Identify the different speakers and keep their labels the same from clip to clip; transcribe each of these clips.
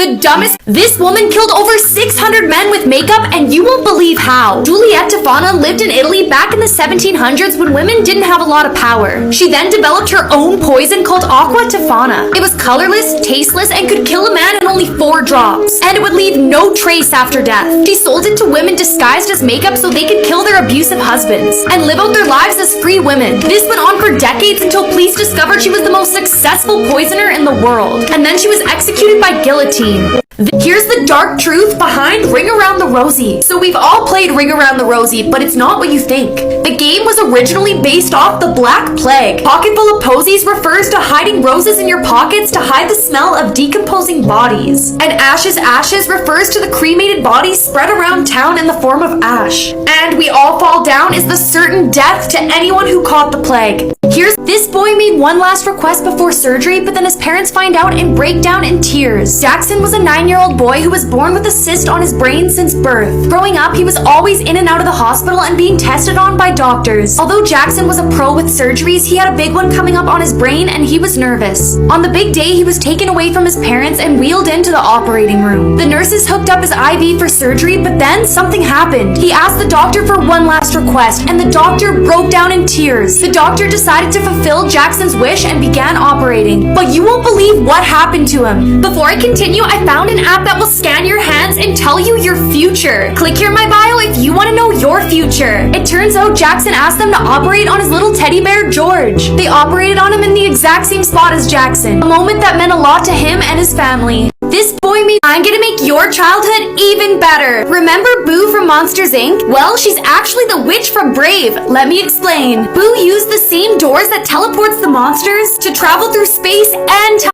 Speaker 1: The dumbest. This woman killed over 600 men with makeup, and you won't believe how. Giulietta Tofana lived in Italy back in the 1700s when women didn't have a lot of power. She then developed her own poison called Aqua Tofana. It was colorless, tasteless, and could kill a man in only 4 drops. And it would leave no trace after death. She sold it to women disguised as makeup so they could kill their abusive husbands and live out their lives as free women. This went on for decades until police discovered she was the most successful poisoner in the world. And then she was executed by guillotine. Here's the dark truth behind Ring Around the Rosie. So we've all played Ring Around the Rosie, but it's not what you think. The game was originally based off the Black Plague. Pocketful of Posies refers to hiding roses in your pockets to hide the smell of decomposing bodies. And Ashes Ashes refers to the cremated bodies spread around town in the form of ash. And We All Fall Down is the certain death to anyone who caught the plague. This boy made one last request before surgery, but then his parents find out and break down in tears. Jackson was a 9-year-old boy who was born with a cyst on his brain since birth. Growing up, he was always in and out of the hospital and being tested on by doctors. Although Jackson was a pro with surgeries, he had a big one coming up on his brain and he was nervous. On the big day, he was taken away from his parents and wheeled into the operating room. The nurses hooked up his IV for surgery, but then something happened. He asked the doctor for one last request, and the doctor broke down in tears. The doctor decided to fulfill Jackson's wish and began operating. But you won't believe what happened to him. Before I continue, I found an app that will scan your hands and tell you your future. Click here in my bio if you want to know your future. It turns out Jackson asked them to operate on his little teddy bear, George. They operated on him in the exact same spot as Jackson. A moment that meant a lot to him and his family. This boy made I'm gonna make your childhood even better. Remember Boo from Monsters Inc? Well, she's actually the witch from Brave. Let me explain. Boo used the same doors that teleports the monsters to travel through space and time.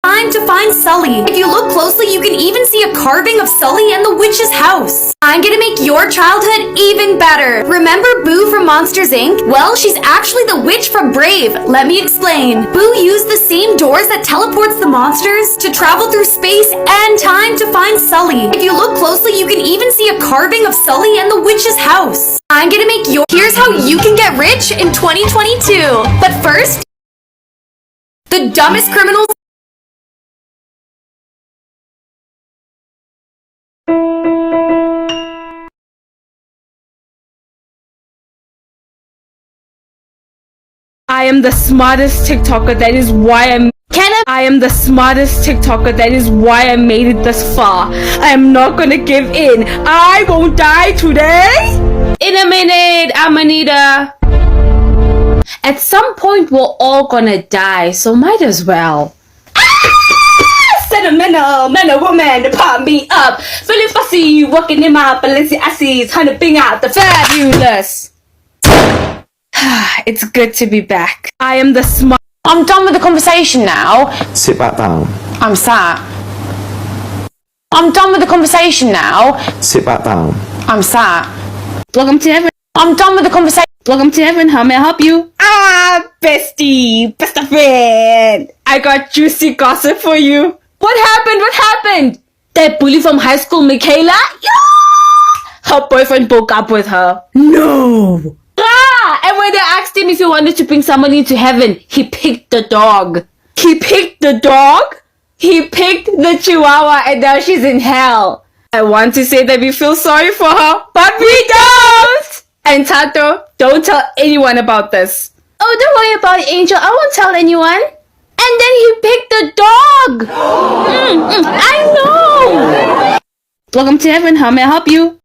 Speaker 1: Time to find Sully. If you look closely, you can even see a carving of Sully and the witch's house. I'm gonna make your childhood even better. Remember Boo from Monsters Inc? Well, she's actually the witch from Brave. Let me explain. Boo used the same doors that teleports the monsters to travel through space and time to find Sully. If you look closely, you can even see a carving of Sully and the witch's house. I'm gonna make your... Here's how you can get rich in 2022. But first, the dumbest criminals...
Speaker 2: I am the smartest TikToker, that is why I am the smartest TikToker, that is why I made it this far. I am not gonna give in. I won't die today. In a minute, Amanita. At some point, we're all gonna die, so might as well. Sentimental, man or woman to pump me up. Feeling fussy, walking in my Balenciagas, trying to bring out the fabulous. It's good to be back. I am the smart.
Speaker 3: I'm done with the conversation now.
Speaker 4: Sit back down.
Speaker 3: I'm sat. I'm done with the conversation now.
Speaker 4: Sit back down.
Speaker 3: I'm sat.
Speaker 2: Welcome to heaven.
Speaker 3: I'm done with the conversation.
Speaker 2: Welcome to heaven. How may I help you? Bestie, best of friend. I got juicy gossip for you. What happened? What happened? That bully from high school, Michaela? Yeah! Her boyfriend broke up with her. No. And when they asked him if he wanted to bring someone into heaven, he picked the dog. He picked the dog? He picked the chihuahua, and now she's in hell. I want to say that we feel sorry for her, but we don't! And Tato, don't tell anyone about this. Oh, don't worry about it, Angel. I won't tell anyone. And then he picked the dog! I know! Welcome to heaven. How may I help you?